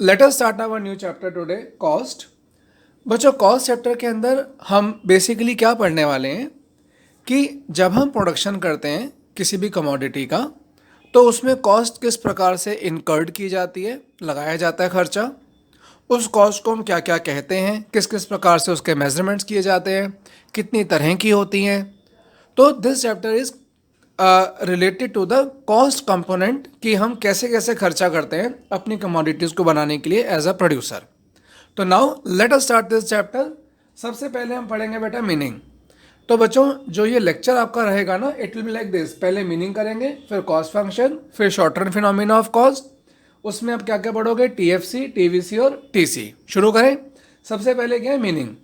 Late us start our new chapter today, cost. बच्चों, cost chapter के अंदर हम बेसिकली क्या पढ़ने वाले हैं कि जब हम प्रोडक्शन करते हैं किसी भी कमोडिटी का, तो उसमें कॉस्ट किस प्रकार से इनकर्ड की जाती है, लगाया जाता है खर्चा। उस कॉस्ट को हम क्या क्या कहते हैं, किस किस प्रकार से उसके मेजरमेंट्स किए जाते हैं, कितनी तरह की होती हैं। तो this chapter is related to the cost component कि हम कैसे कैसे खर्चा करते हैं अपनी कमोडिटीज़ को बनाने के लिए एज अ प्रोड्यूसर। तो now let us start this chapter. सबसे पहले हम पढ़ेंगे बेटा मीनिंग। तो बच्चों, जो ये लेक्चर आपका रहेगा ना, it will be like this. पहले मीनिंग करेंगे, फिर कॉस्ट फंक्शन, फिर short term phenomena of cost. उसमें आप क्या क्या पढ़ोगे, टीएफसी, टीवीसी और टीसी। शुरू करें। सबसे पहले क्या है meaning.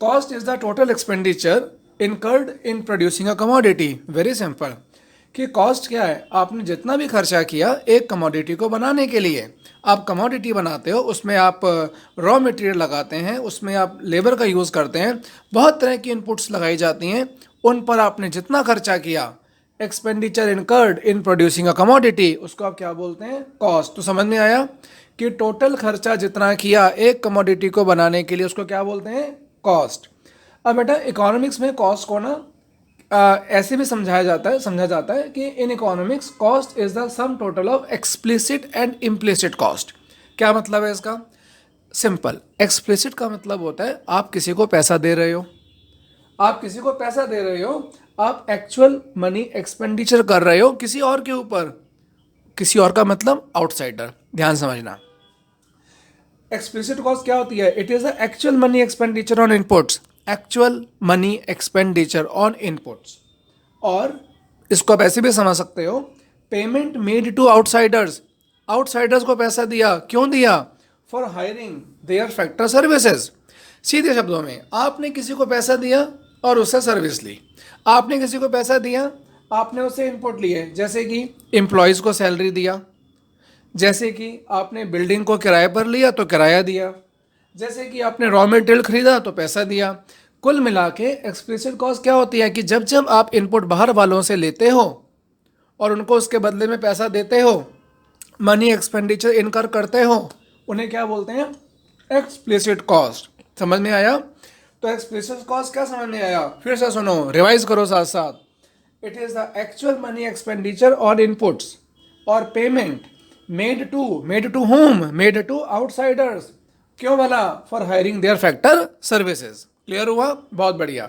Cost is the total expenditure incurred in producing a commodity. Very simple कि कॉस्ट क्या है, आपने जितना भी खर्चा किया एक कमोडिटी को बनाने के लिए। आप कमोडिटी बनाते हो, उसमें आप रॉ मटेरियल लगाते हैं, उसमें आप लेबर का यूज़ करते हैं, बहुत तरह की इनपुट्स लगाई जाती हैं। उन पर आपने जितना खर्चा किया, expenditure incurred in producing a commodity, उसको आप क्या बोलते हैं, कॉस्ट। तो समझ में आया कि टोटल खर्चा जितना किया एक कमोडिटी को बनाने के लिए, उसको क्या बोलते हैं, कॉस्ट। अब बेटा, इकोनॉमिक्स में कॉस्ट को ना ऐसे भी समझा जाता है कि in economics cost is the sum total of explicit and implicit cost. क्या मतलब है इसका? सिंपल। एक्सप्लिसिट का मतलब होता है आप किसी को पैसा दे रहे हो, आप एक्चुअल मनी एक्सपेंडिचर कर रहे हो किसी और के ऊपर। किसी और का मतलब आउटसाइडर, ध्यान समझना। एक्सप्लिसिट कॉस्ट क्या होती है? It is the actual money expenditure on inputs. Actual money expenditure on inputs. और इसको आप ऐसे भी समझ सकते हो, payment made to outsiders. Outsiders को पैसा दिया, क्यों दिया? For hiring their factor services. सीधे शब्दों में, आपने किसी को पैसा दिया और उससे सर्विस ली। आपने किसी को पैसा दिया, आपने उससे इनपुट लिए, जैसे कि एम्प्लॉयज़ को सैलरी दिया, जैसे कि आपने बिल्डिंग को किराए पर लिया तो किराया दिया, जैसे कि आपने रॉ मटेरियल खरीदा तो पैसा दिया। कुल मिला के एक्सप्लिसिट कॉस्ट क्या होती है कि जब जब आप इनपुट बाहर वालों से लेते हो और उनको उसके बदले में पैसा देते हो, मनी एक्सपेंडिचर इनकर करते हो, उन्हें क्या बोलते हैं, एक्सप्लिसिट कॉस्ट। समझ में आया? तो एक्सप्लिसिट कॉस्ट क्या समझ में आया? फिर से सुनो, रिवाइज करो साथ साथ। It is the actual money expenditure on inputs और payment made to whom? Made to outsiders. क्यों वाला? For hiring their factor services. Clear हुआ? बहुत बढ़िया।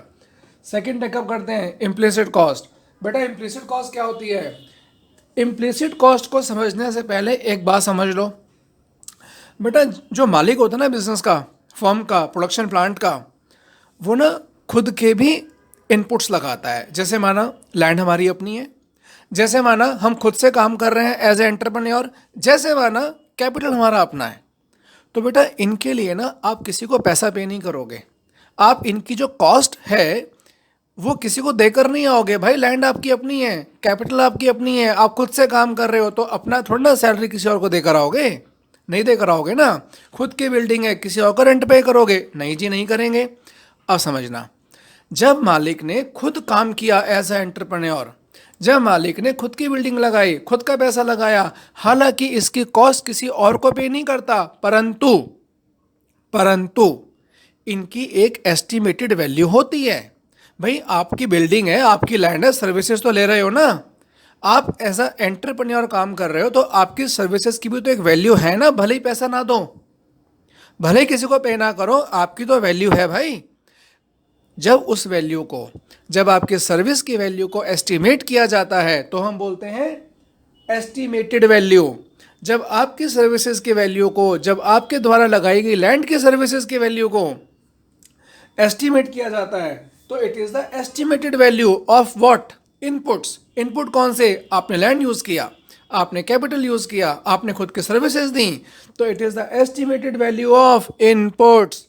सेकंड टेकअप करते हैं, इम्प्लिसिट कॉस्ट। बेटा, इम्प्लिसिट कॉस्ट क्या होती है? इम्प्लिसिट कॉस्ट को समझने से पहले एक बात समझ लो। बेटा, जो मालिक होता है ना बिजनेस का, फर्म का, प्रोडक्शन प्लांट का, वो ना खुद के भी इनपुट्स लगाता है। जैसे माना लैंड हमारी अपनी है, जैसे माना हम खुद से काम कर रहे हैं एज ए एंटरप्रेन्योर, जैसे माना कैपिटल हमारा अपना है। तो बेटा, इनके लिए ना आप किसी को पैसा पे नहीं करोगे। आप इनकी जो कॉस्ट है वो किसी को देकर नहीं आओगे। भाई, लैंड आपकी अपनी है, कैपिटल आपकी अपनी है, आप खुद से काम कर रहे हो, तो अपना थोड़ा ना सैलरी किसी और को देकर आओगे। नहीं देकर आओगे ना। खुद की बिल्डिंग है, किसी और को रेंट पे करोगे? नहीं जी, नहीं करेंगे। अब समझना, जब मालिक ने खुद काम किया एज ए एंटरप्रेन्योर, जब मालिक ने खुद की बिल्डिंग लगाई, खुद का पैसा लगाया, हालांकि इसकी कॉस्ट किसी और को पे नहीं करता, परंतु परंतु इनकी एक एस्टिमेटेड वैल्यू होती है। भाई, आपकी बिल्डिंग है, आपकी लैंड है, सर्विसेज तो ले रहे हो ना। आप ऐसा एंटरप्रेन्योर काम कर रहे हो तो आपकी सर्विसेज की भी तो एक वैल्यू है ना, भले ही पैसा ना दो, भले ही किसी को पे ना करो, आपकी तो वैल्यू है भाई। जब उस वैल्यू को, जब आपकी सर्विस की वैल्यू को एस्टिमेट किया जाता है तो हम बोलते हैं एस्टिमेटेड वैल्यू। जब आपकी सर्विसेज की वैल्यू को, जब आपके द्वारा लगाई गई लैंड की सर्विसेज की वैल्यू को एस्टिमेट किया जाता है तो it is the estimated value of what? Inputs. Input कौन से? आपने लैंड यूज किया, आपने कैपिटल यूज किया, आपने खुद की सर्विसेज दी, तो it is the estimated value of inputs.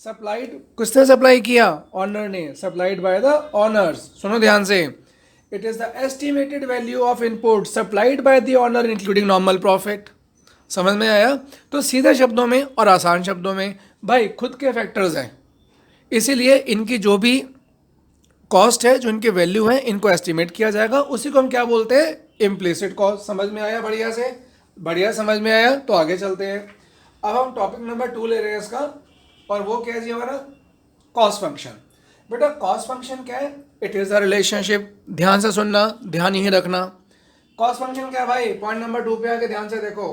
Supplied किसने सप्लाई किया? ऑनर ने। Supplied by the owners. सुनो ध्यान से, it is the estimated value of input supplied by the owner including normal profit. समझ में आया? तो सीधे शब्दों में और आसान शब्दों में, भाई खुद के फैक्टर्स हैं, इसीलिए इनकी जो भी कॉस्ट है, जो इनकी वैल्यू है, इनको एस्टिमेट किया जाएगा। उसी को हम क्या बोलते हैं? Implicit cost. समझ में आया बढ़िया से? बढ़िया, समझ में आया? तो आगे चलते हैं। अब हम टॉपिक नंबर 2 ले रहे हैं इसका, और वो क्या है जी हमारा? Cost function. बेटा कॉस्ट फंक्शन क्या है? It is a relationship. ध्यान से सुनना, ध्यान यही रखना। कॉस्ट फंक्शन क्या है भाई? पॉइंट नंबर 2 पे आके ध्यान से देखो।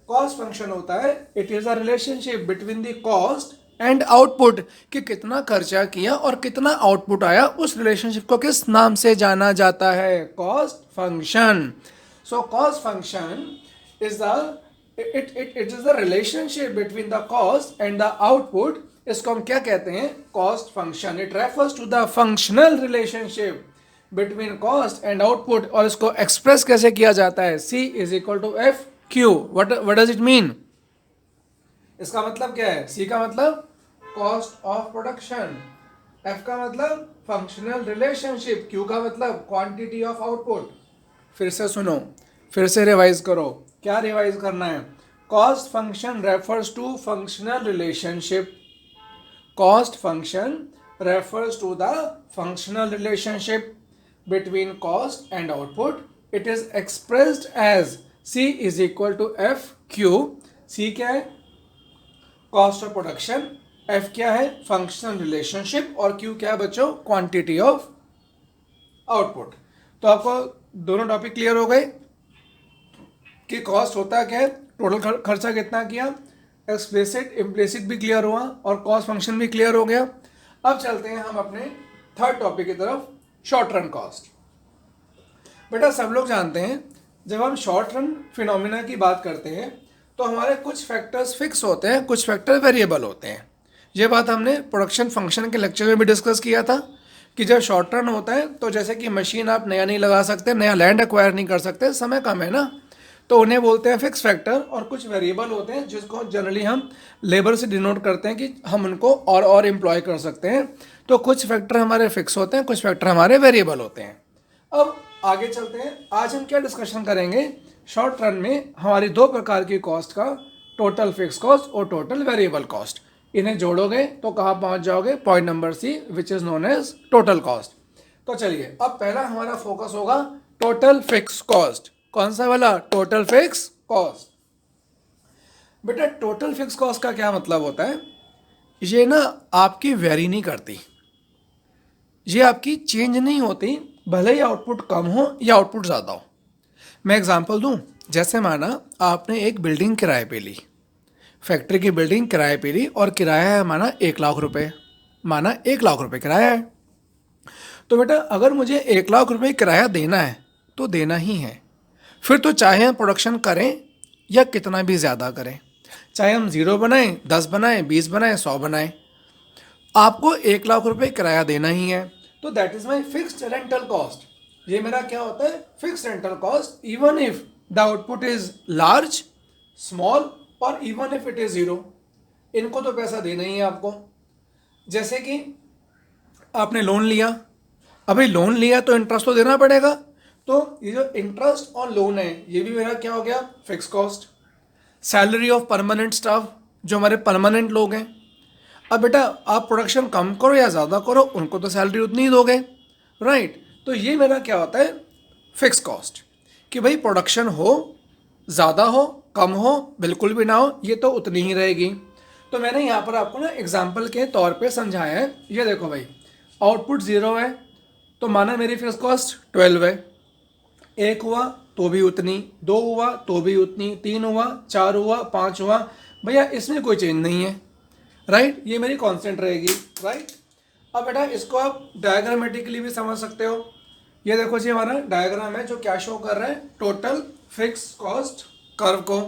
कॉस्ट फंक्शन होता है, it is a relationship between the cost and output, कि कितना खर्चा किया और कितना आउटपुट आया, उस रिलेशनशिप को किस नाम से जाना जाता है? Cost function. So cost function is the it is the relationship between the cost and the output. इसको हम क्या कहते हैं? Cost function. It refers to the functional relationship between cost and output. और इसको एक्सप्रेस कैसे किया जाता है? C is equal to F Q. What does it mean? इसका मतलब क्या है? C का मतलब कॉस्ट ऑफ प्रोडक्शन, F का मतलब फंक्शनल रिलेशनशिप, Q का मतलब क्वांटिटी ऑफ आउटपुट। फिर से सुनो, फिर से रिवाइज करो। क्या रिवाइज करना है? Cost function refers to functional relationship. Cost function refers to the functional relationship between cost and output. It is expressed as C is equal to FQ. C क्या है? Cost of production. F क्या है? Functional relationship. और Q क्या है बच्चों? Quantity of output. तो आपको दोनों टॉपिक क्लियर हो गए कि कॉस्ट होता क्या है, टोटल खर्चा कितना किया, एक्सप्लिसिट इम्प्लिसिट भी क्लियर हुआ और कॉस्ट फंक्शन भी क्लियर हो गया। अब चलते हैं हम अपने थर्ड टॉपिक की तरफ, शॉर्ट रन कॉस्ट। बेटा सब लोग जानते हैं जब हम शॉर्ट रन फिनोमिना की बात करते हैं तो हमारे कुछ फैक्टर्स फिक्स होते हैं, कुछ फैक्टर वेरिएबल होते हैं। ये बात हमने प्रोडक्शन फंक्शन के लेक्चर में भी डिस्कस किया था कि जब शॉर्ट रन होता है तो जैसे कि मशीन आप नया नहीं लगा सकते, नया लैंड एक्वायर नहीं कर सकते, समय कम है ना, तो उन्हें बोलते हैं फिक्स फैक्टर। और कुछ वेरिएबल होते हैं जिसको जनरली हम लेबर से डिनोट करते हैं कि हम उनको और एम्प्लॉय कर सकते हैं। तो कुछ फैक्टर हमारे फिक्स होते हैं, कुछ फैक्टर हमारे वेरिएबल होते हैं। अब आगे चलते हैं। आज हम क्या डिस्कशन करेंगे? शॉर्ट रन में हमारी दो प्रकार की कॉस्ट का, टोटल फिक्स कॉस्ट और टोटल वेरिएबल कॉस्ट। इन्हें जोड़ोगे तो कहाँ पहुँच जाओगे? Point number C, which is known as total cost. तो चलिए, अब पहला हमारा फोकस होगा टोटल फिक्स कॉस्ट। कौन सा वाला? Total fix cost. बेटा टोटल फिक्स कॉस्ट का क्या मतलब होता है? ये ना आपकी वेरी नहीं करती, ये आपकी चेंज नहीं होती, भले ही आउटपुट कम हो या आउटपुट ज़्यादा हो। मैं एग्जांपल दूं, जैसे माना आपने एक बिल्डिंग किराए पे ली, फैक्ट्री की बिल्डिंग किराए पे ली और किराया है माना 1 लाख रुपए, माना 1 लाख रुपए किराया है। तो बेटा अगर मुझे 1 लाख रुपए किराया देना है तो देना ही है, फिर तो चाहे हम प्रोडक्शन करें या कितना भी ज़्यादा करें, चाहे हम 0 बनाएं, 10 बनाएं, 20 बनाएं, 100 बनाएं, आपको 1 लाख रुपए किराया देना ही है। तो that is my fixed rental cost. ये मेरा क्या होता है? Fixed rental cost, even if the output is large, small और इवन इफ इट इज 0, इनको तो पैसा देना ही है आपको। जैसे कि आपने लोन लिया, अभी लोन लिया तो इंटरेस्ट तो देना पड़ेगा, तो ये जो इंटरेस्ट और लोन है ये भी मेरा क्या हो गया? Fix cost. Salary of permanent staff, जो हमारे परमानेंट लोग हैं, अब बेटा आप प्रोडक्शन कम करो या ज़्यादा करो, उनको तो सैलरी उतनी ही दोगे, राइट? तो ये मेरा क्या होता है? Fix cost. कि भाई प्रोडक्शन हो, ज़्यादा हो, कम हो, बिल्कुल भी ना हो, ये तो उतनी ही रहेगी। तो मैंने यहाँ पर आपको ना एग्जाम्पल के तौर पे समझाया है। ये देखो भाई, आउटपुट 0 है तो माना मेरी फिक्स कॉस्ट 12 है। 1 हुआ तो भी उतनी, 2 हुआ तो भी उतनी, 3 हुआ, 4 हुआ, 5 हुआ, भैया इसमें कोई चेंज नहीं है, राइट? ये मेरी कांस्टेंट रहेगी, राइट? अब बेटा इसको आप डायग्रामेटिकली भी समझ सकते हो। ये देखो जी हमारा डायग्राम है जो क्या शो कर रहा है? टोटल फिक्स कॉस्ट कर्व को।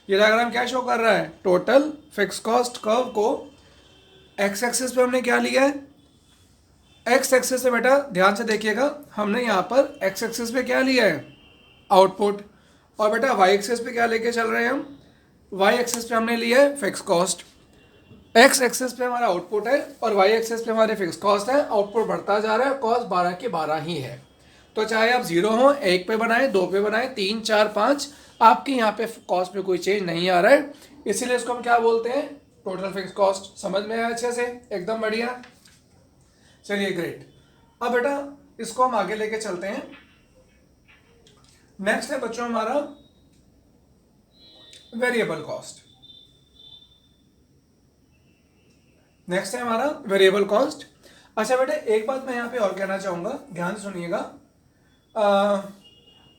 ये डायग्राम क्या शो कर रहा है? टोटल फिक्स कॉस्ट कर्व को एक्स एक्सिस पे हमने क्या लिया है? एक्स एक्सिस पे बेटा ध्यान से देखिएगा, हमने यहाँ पर एक्स एक्सिस पे क्या लिया है? आउटपुट। और बेटा वाई एक्सिस पे क्या लेके चल रहे हैं हम? वाई एक्सिस पे हमने लिया है फिक्स कॉस्ट। एक्स एक्सिस पे हमारा आउटपुट है और वाई एक्सिस पे हमारे फिक्स कॉस्ट है। आउटपुट बढ़ता जा रहा है, कॉस्ट 12 की 12 ही है। तो चाहे आप 0 हो, 1 पे बनाए, 2 पे बनाए, 3, 4, 5, आपके यहाँ पे कॉस्ट में कोई चेंज नहीं आ रहा है, इसीलिए इसको हम क्या बोलते हैं? Total fix cost. समझ में आया अच्छे से? एकदम बढ़िया। चलिए ग्रेट। अब बेटा इसको हम आगे लेके चलते हैं। नेक्स्ट है बच्चों हमारा वेरिएबल कॉस्ट। नेक्स्ट है हमारा वेरिएबल कॉस्ट। अच्छा बेटा एक बात मैं यहाँ पे और कहना चाहूंगा, ध्यान सुनिएगा।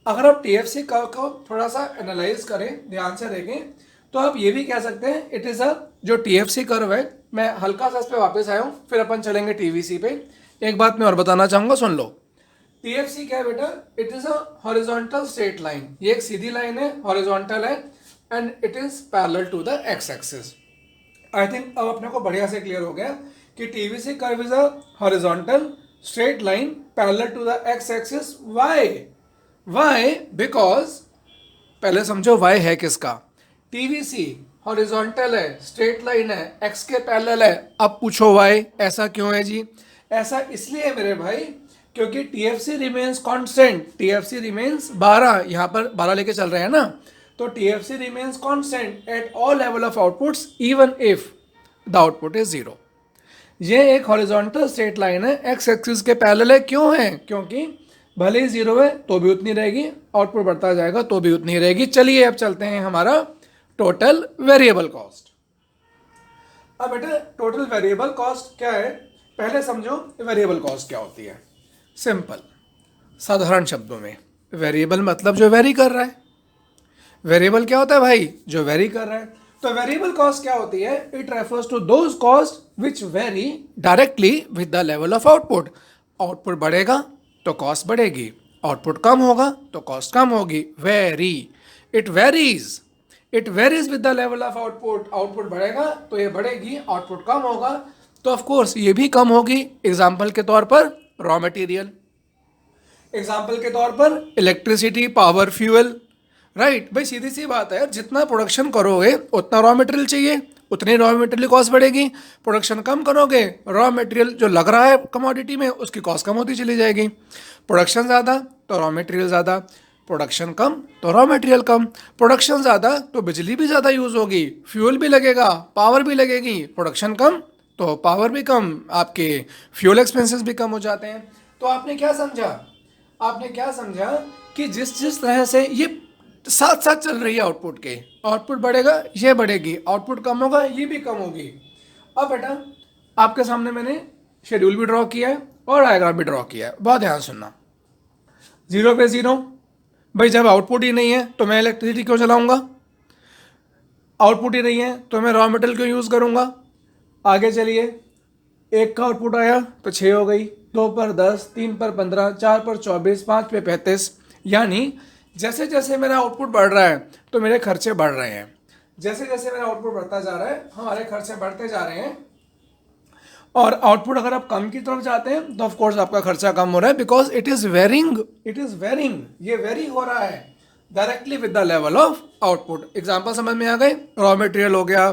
अगर आप टीएफसी कर्व को थोड़ा सा एनालाइज करें, ध्यान से देखें, तो आप ये भी कह सकते हैं इट इज अ, जो टीएफसी कर्व है, मैं हल्का सा इस पे वापस आया हूँ, फिर अपन चलेंगे टीवीसी पे। एक बात मैं और बताना चाहूंगा, सुन लो। टीएफसी क्या है बेटा? It is a horizontal straight line. ये एक सीधी लाइन है, हॉरिजॉन्टल है, and it is parallel to the X axis. I think अब अपने को बढ़िया से क्लियर हो गया कि TVC curve is a horizontal straight line parallel to the X axis. Why because, पहले समझो वाई है किसका। टीवीसी हॉरिजॉन्टल है, स्ट्रेट लाइन है, एक्स के पैरेलल है। अब पूछो वाई, ऐसा क्यों है जी? ऐसा इसलिए है मेरे भाई क्योंकि TFC remains constant. TFC remains 12, यहाँ पर 12 लेके चल रहे हैं ना, तो TFC remains constant at all level of outputs even if the output is 0। ये एक हॉरिजॉन्टल स्ट्रेट लाइन है, एक्स एक्सिस के पैरेलल है। क्यों है? क्योंकि भले ही 0 है तो भी उतनी रहेगी, आउटपुट बढ़ता जाएगा तो भी उतनी रहेगी। चलिए अब चलते हैं हमारा टोटल वेरिएबल कॉस्ट। अब बेटा टोटल वेरिएबल कॉस्ट क्या है, पहले समझो वेरिएबल कॉस्ट क्या होती है। सिंपल, साधारण शब्दों में, वेरिएबल मतलब जो वेरी कर रहा है। वेरिएबल क्या होता है भाई? जो वेरी कर रहा है। तो वेरिएबल कॉस्ट क्या होती है? It refers to those cost which vary directly with the level of output. Output बढ़ेगा तो कॉस्ट बढ़ेगी, आउटपुट कम होगा तो कॉस्ट कम होगी। Very, it varies with the level of output. Output बढ़ेगा तो ये बढ़ेगी, आउटपुट कम होगा तो ऑफ कोर्स ये भी कम होगी। एग्जाम्पल के तौर पर रॉ मटेरियल, एग्जाम्पल के तौर पर इलेक्ट्रिसिटी, पावर, फ्यूल। राइट भाई, सीधी सी बात है, जितना प्रोडक्शन करोगे उतना रॉ मटेरियल चाहिए, उतनी रॉ मटेरियल कॉस्ट बढ़ेगी। प्रोडक्शन कम करोगे, रॉ मटेरियल जो लग रहा है कमोडिटी में उसकी कॉस्ट कम होती चली जाएगी। प्रोडक्शन ज़्यादा तो रॉ मटेरियल ज़्यादा, प्रोडक्शन कम तो रॉ मटेरियल कम। प्रोडक्शन ज़्यादा तो बिजली भी ज़्यादा यूज़ होगी, फ्यूल भी लगेगा, पावर भी लगेगी। प्रोडक्शन कम तो पावर भी कम, आपके फ्यूल एक्सपेंसेस भी कम हो जाते हैं। तो आपने क्या समझा? आपने क्या समझा कि जिस जिस तरह से ये साथ साथ चल रही है आउटपुट के, आउटपुट बढ़ेगा ये बढ़ेगी, आउटपुट कम होगा ये भी कम होगी। अब बेटा आपके सामने मैंने शेड्यूल भी ड्रॉ किया है और डायग्राम भी ड्रॉ किया है, बहुत ध्यान सुनना। 0 पे 0, भाई जब आउटपुट ही नहीं है तो मैं इलेक्ट्रिसिटी क्यों चलाऊंगा? आउटपुट ही नहीं है तो मैं रॉ मटेरियल क्यों यूज़ करूंगा? आगे चलिए, 1 का आउटपुट आया तो 6 हो गई, 2 पर 10, 3 पर 15, 4 पर 24, 5 पे 35। यानी जैसे जैसे मेरा आउटपुट बढ़ रहा है तो मेरे खर्चे बढ़ रहे हैं। जैसे जैसे मेरा आउटपुट बढ़ता जा रहा है हमारे खर्चे बढ़ते जा रहे हैं। और आउटपुट अगर आप कम की तरफ जाते हैं तो ऑफ कोर्स आपका खर्चा कम हो रहा है, बिकॉज इट इज वेरिंग, ये वेरी हो रहा है directly with the level of output. Example समझ में आ गए? रॉ मटेरियल हो गया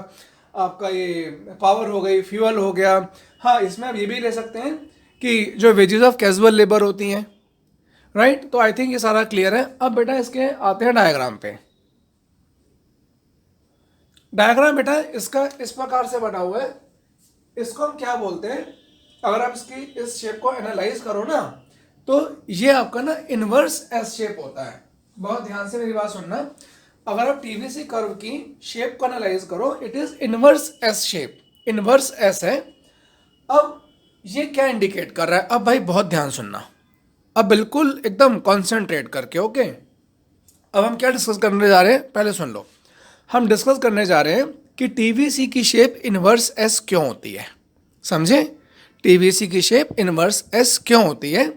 आपका, ये पावर हो गई, फ्यूल हो गया। हाँ, इसमें आप ये भी ले सकते हैं कि जो वेजेस ऑफ कैजुअल लेबर होती हैं। राइट, तो आई थिंक ये सारा क्लियर है। अब बेटा इसके आते हैं डायग्राम पे। डायग्राम बेटा इसका इस प्रकार से बना हुआ है, इसको हम क्या बोलते हैं? अगर आप इसकी इस शेप को एनालाइज करो ना तो ये आपका ना इनवर्स एस शेप होता है। बहुत ध्यान से मेरी बात सुनना, अगर आप टीवीसी कर्व की शेप को एनालाइज करो, it is inverse S shape, inverse S है। अब ये क्या इंडिकेट कर रहा है? अब भाई बहुत ध्यान सुनना, अब बिल्कुल एकदम कॉन्सेंट्रेट करके, ओके। अब हम क्या डिस्कस करने जा रहे हैं, पहले सुन लो। हम डिस्कस करने जा रहे हैं कि टीवीसी की शेप इनवर्स एस क्यों होती है। समझे? टीवीसी की शेप इनवर्स एस क्यों होती है।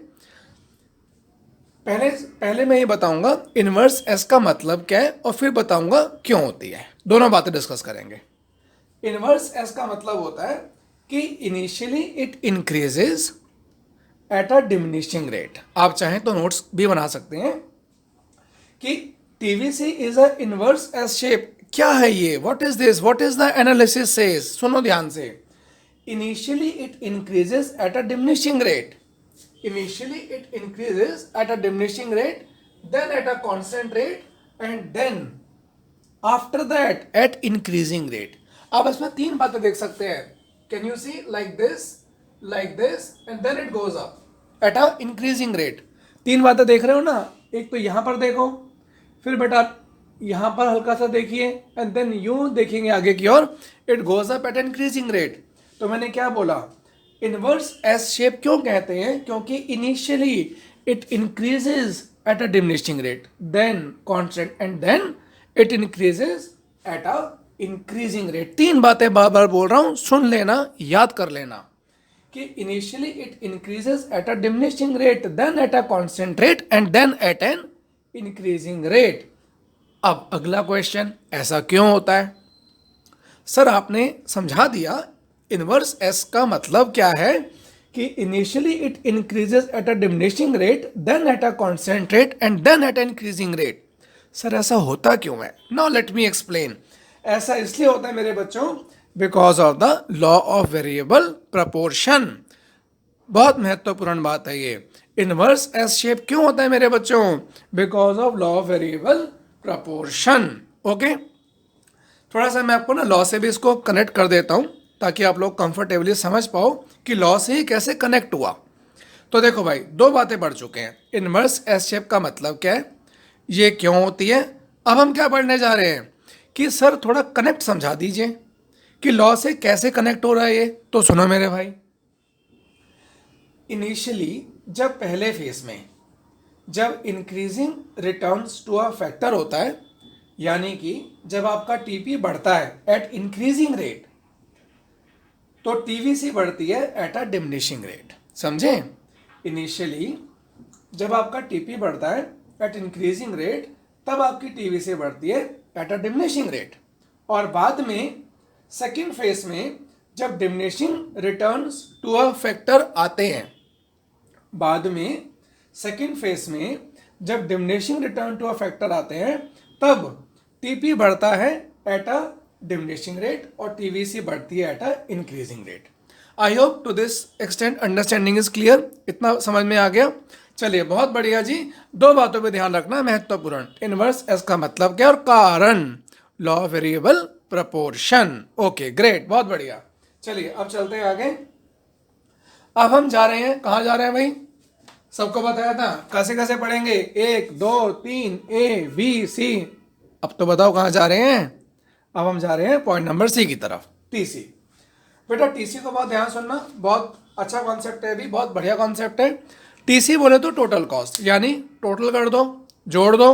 पहले मैं ये बताऊंगा इनवर्स एस का मतलब क्या है और फिर बताऊंगा क्यों होती है। दोनों बातें डिस्कस करेंगे। इनवर्स एस का मतलब होता है कि initially it increases at a diminishing rate. आप चाहें तो नोट्स भी बना सकते हैं कि TVC is a inverse S shape. क्या है ये? What is this? What is the analysis says? सुनो ध्यान से। Initially it increases at a diminishing rate, initially it increases at a diminishing rate, then at a constant rate, and then after that at increasing rate. आप इसमें 3 बातें देख सकते हैं। Can you see like this, and then it goes up at a increasing rate. 3 बातें देख रहे हो ना? एक तो यहां पर देखो, फिर बेटा यहाँ पर हल्का सा देखिए एंड देन यूं देखेंगे आगे की ओर, it goes up at increasing rate. तो मैंने क्या बोला, इनवर्स एस शेप क्यों कहते हैं, क्योंकि initially it increases at a diminishing rate, then constant and then it increases at a increasing rate. तीन बातें बार बार बोल रहा हूं, सुन लेना, याद कर लेना कि initially it increases at a diminishing rate, then at a constant rate and then at an increasing rate. अब अगला क्वेश्चन, ऐसा क्यों होता है? सर आपने समझा दिया इनवर्स एस का मतलब क्या है कि initially it increases at a diminishing rate, then at a constant rate and then at increasing rate. Sir ऐसा होता क्यों है? Now let me explain. ऐसा इसलिए होता है मेरे बच्चों, because of the law of variable proportion. बहुत महत्वपूर्ण बात है ये। इनवर्स एस शेप क्यों होता है मेरे बच्चों? Because of law of variable proportion. Okay, थोड़ा सा मैं आपको ना लॉ से भी इसको कनेक्ट कर देता हूं ताकि आप लोग कंफर्टेबली समझ पाओ कि लॉ से ही कैसे कनेक्ट हुआ। तो देखो भाई, दो बातें पढ़ चुके हैं। इनवर्स एस शेप का मतलब क्या है, ये क्यों होती है। अब हम क्या पढ़ने जा रहे हैं कि सर थोड़ा कनेक्ट समझा दीजिए कि लॉ से कैसे कनेक्ट हो रहा है ये। तो सुनो मेरे भाई, इनिशियली जब पहले फेज में जब increasing returns to a factor होता है, यानी कि जब आपका टीपी बढ़ता है एट इंक्रीजिंग रेट, तो टीवीसी बढ़ती है एट अ डिमिनिशिंग रेट। समझे? इनिशियली जब आपका टीपी बढ़ता है एट इंक्रीजिंग रेट, तब आपकी टीवीसी बढ़ती है एट अ डिमिनिशिंग रेट। और बाद में सेकेंड फेज में जब diminishing returns to a factor आते हैं, बाद में सेकेंड फेज में जब diminishing return to a factor आते हैं, तब टीपी बढ़ता है एट अ डिमिनिशिंग रेट और टीवीसी बढ़ती है at a increasing rate. I hope to this extent understanding is clear. इतना समझ में आ गया? चलिए, बहुत बढ़िया जी। दो बातों पे ध्यान रखना महत्वपूर्ण, इनवर्स एस का मतलब क्या और कारण, law of variable proportion. Okay great, बहुत बढ़िया। चलिए अब चलते हैं आगे। अब हम जा रहे हैं, कहाँ जा रहे हैं भाई? सबको बताया था कैसे कैसे पढ़ेंगे, 1 2 3 ए बी सी। अब तो बताओ कहाँ जा रहे हैं? अब हम जा रहे हैं पॉइंट नंबर सी की तरफ, टीसी। बेटा टीसी को बहुत ध्यान सुनना, बहुत अच्छा कॉन्सेप्ट है, अभी बहुत बढ़िया कॉन्सेप्ट है। टीसी बोले तो टोटल कॉस्ट, यानी टोटल कर दो, जोड़ दो,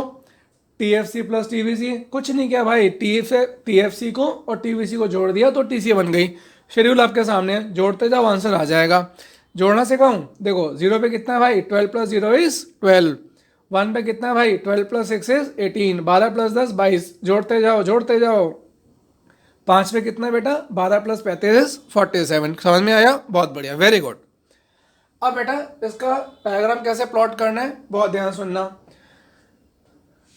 टीएफसी प्लस टीवीसी। कुछ नहीं किया भाई, टीएफसी को और टीवीसी को जोड़ दिया तो टीसी बन गई। शेड्यूल आपके सामने है, जोड़ते जाओ आंसर आ जाएगा। जोड़ना सिखाऊं? देखो, 0 पे कितना है भाई? 12 प्लस 0 इज 12। 1 पे कितना है भाई? 12 प्लस 6 इज 18। 12 प्लस 10 22। जोड़ते जाओ जोड़ते जाओ। 5 पे कितना है बेटा? 12 प्लस 35 47। समझ में आया? बहुत बढ़िया, वेरी गुड। अब बेटा इसका डायग्राम कैसे प्लॉट करना है, बहुत ध्यान सुनना।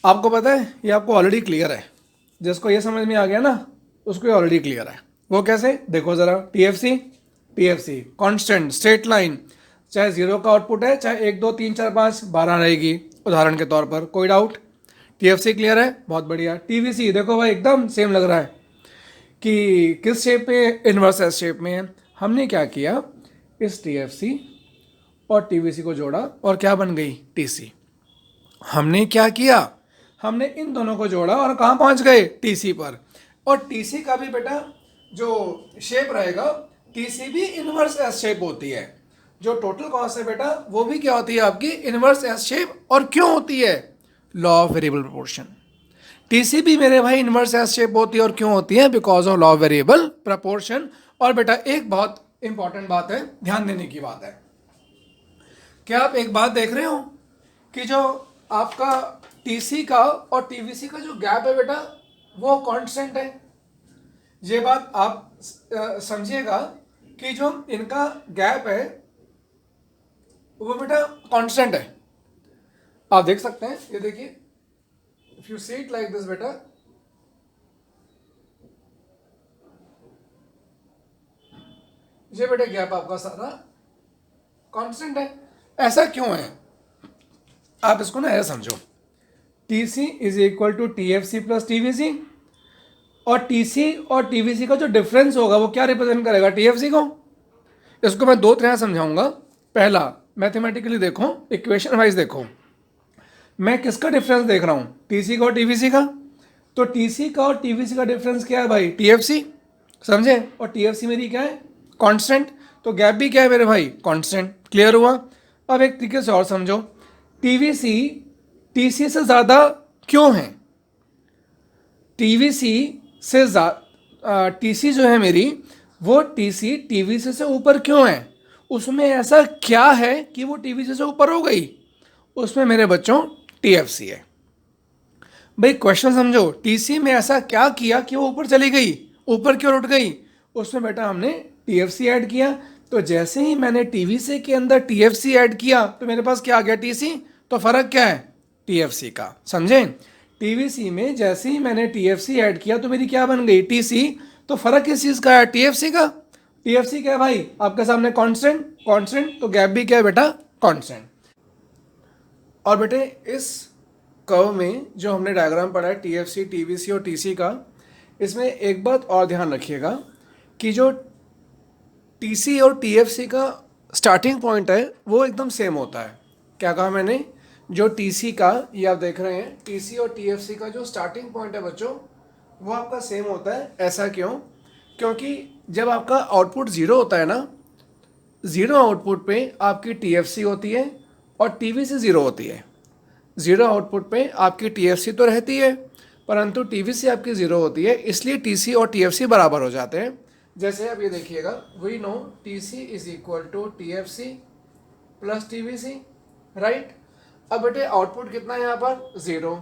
आपको पता है ये आपको ऑलरेडी क्लियर है, जिसको ये समझ में आ गया ना उसको ऑलरेडी क्लियर है। वो कैसे? देखो जरा, TFC TFC constant straight line, चाहे 0 का आउटपुट है, चाहे 1 2 3 4 5 12 रहेगी उदाहरण के तौर पर। कोई डाउट? टीएफसी क्लियर है, बहुत बढ़िया। टीवीसी देखो भाई एकदम सेम लग रहा है कि किस शेप में, इनवर्स एस शेप में है। हमने क्या किया, इस टीएफसी और टीवीसी को जोड़ा और क्या बन गई? टीसी। हमने क्या किया, हमने इन दोनों को जोड़ा और कहाँ पहुंच गए? टीसी पर। और टीसी का भी बेटा जो शेप रहेगा, टीसी भी इनवर्स एस शेप होती है। जो टोटल कॉस्ट है बेटा वो भी क्या होती है आपकी? Inverse S shape. और क्यों होती है? Law of variable proportion. TC भी मेरे भाई इनवर्स एस शेप होती है, और क्यों होती है? Because of law of variable proportion. और बेटा एक बहुत इंपॉर्टेंट बात है, ध्यान देने की बात है। क्या आप एक बात देख रहे हो कि जो आपका टीसी का और टीवीसी का जो गैप है बेटा वो कांस्टेंट है। ये बात आप समझिएगा कि जो इनका गैप है वो बेटा कांस्टेंट है। आप देख सकते हैं, ये देखिए, if you see it like this बेटा, ये बेटा गैप आपका सारा कांस्टेंट है। ऐसा क्यों है? आप इसको ना ऐसा समझो, TC is equal to TFC plus TVC, और टीसी और टीवीसी का जो डिफरेंस होगा वो क्या रिप्रेजेंट करेगा? टीएफसी को। इसको मैं दो तरह समझाऊंगा। पहला, मैथमेटिकली देखो, इक्वेशन वाइज देखो, मैं किसका डिफरेंस देख रहा हूं? टीसी का और टीवीसी का। तो टीसी का और टीवीसी का डिफरेंस क्या है भाई? टीएफसी, समझे? और टीएफसी मेरी क्या है? कांस्टेंट। तो गैप भी क्या है मेरे भाई? कांस्टेंट। क्लियर हुआ? अब एक तरीके से और समझो, टीवीसी टीसी से ज़्यादा क्यों है? टीवीसी से टीसी जो है मेरी, वो टीसी टीवीसी से ऊपर क्यों है? उसमें ऐसा क्या है कि वो टीवीसी से ऊपर हो गई? उसमें मेरे बच्चों टीएफसी है। भाई क्वेश्चन समझो, टीसी में ऐसा क्या किया कि वो ऊपर चली गई? ऊपर क्यों उठ गई? उसमें बेटा हमने टीएफसी ऐड किया। तो जैसे ही मैंने टीवीसी के अंदर टीएफसी ऐड किया तो मेरे पास क्या आ गया? टीसी। तो फर्क क्या है? टीएफसी का। समझे? टीवीसी में जैसे ही मैंने टीएफसी ऐड किया तो मेरी क्या बन गई? टीसी। तो फर्क किस चीज का है? टीएफसी का। टीएफसी क्या है भाई? आपके सामने कांस्टेंट। कांस्टेंट तो गैप भी क्या है बेटा? कांस्टेंट। और बेटे इस कर्व में जो हमने डायग्राम पढ़ा है टीएफसी, टीवीसी और टीसी का, इसमें एक बात और ध्यान रखिएगा कि जो टीसी और टीएफसी का स्टार्टिंग पॉइंट है वो एकदम सेम होता है। क्या कहा मैंने? जो टीसी का, ये आप देख रहे हैं, टीसी और टीएफसी का जो स्टार्टिंग पॉइंट है बच्चों वो आपका सेम होता है। ऐसा क्यों? क्योंकि जब आपका आउटपुट ज़ीरो होता है ना, ज़ीरो आउटपुट पे आपकी टीएफसी होती है और टीवीसी ज़ीरो होती है। ज़ीरो आउटपुट पे आपकी टीएफसी तो रहती है परंतु टीवीसी आपकी ज़ीरो होती है, इसलिए टीसी और टीएफसी बराबर हो जाते हैं। जैसे अब ये देखिएगा, we know TC is equal to TFC plus TVC, right. अब बेटे आउटपुट कितना है यहाँ पर? ज़ीरो।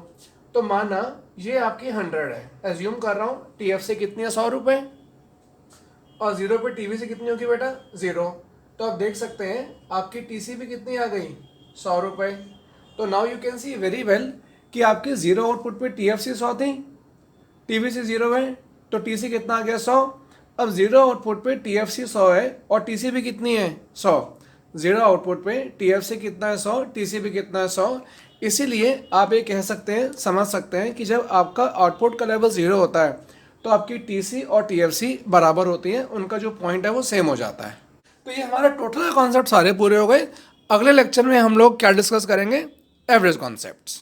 तो माना ये आपकी 100 है, एज्यूम कर रहा हूँ। टीएफसी कितनी है? 100 रुपये। और ज़ीरो पे टीवीसी कितनी होगी बेटा? ज़ीरो। तो आप देख सकते हैं आपकी टीसी भी कितनी आ गई? 100 रुपये। तो now you can see very well कि आपके ज़ीरो आउटपुट पे टीएफसी 100 थी, टीवीसी 0 है, तो टीसी कितना आ गया? 100। अब ज़ीरो आउटपुट पे टीएफसी 100 है और टीसी भी कितनी है? 100। ज़ीरो आउटपुट पे टीएफसी कितना है? 100। टीसी भी कितना है? 100। इसीलिए आप ये कह सकते हैं, समझ सकते हैं कि जब आपका आउटपुट का लेवल 0 होता है तो आपकी टीसी और टीएफसी बराबर होती हैं, उनका जो पॉइंट है वो सेम हो जाता है। तो ये हमारा टोटल कॉन्सेप्ट सारे पूरे हो गए। अगले लेक्चर में हम लोग क्या डिस्कस करेंगे? Average concepts.